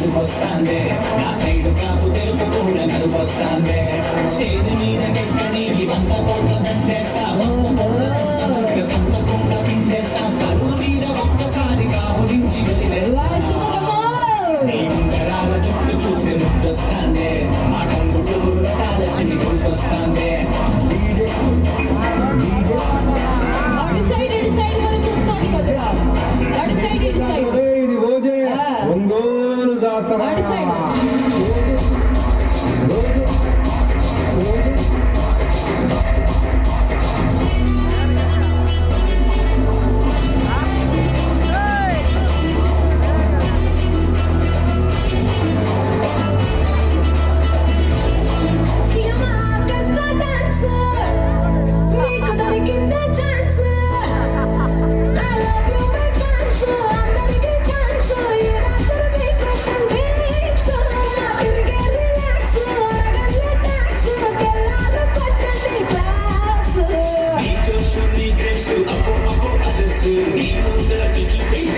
నడుపొస్తాందే నా సైడ్ కాపు తెలుపు కూడా నడుపొస్తాందే స్టేజ్ మీద కెక్కని 100 కోట్ల దండేస్తా 100 కోట్ల దండకుండా పిండేస్తా కరువు తీర ఒక్కసారి కాపురించి వదిలేస్తా నీ ఉంగరాల చుట్టూ చూసే ముద్దొస్తాందే మా టంగుటూరుల తాలచిని గుర్తొస్తాందే ఒంగోలు జాతర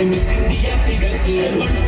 Miss India figures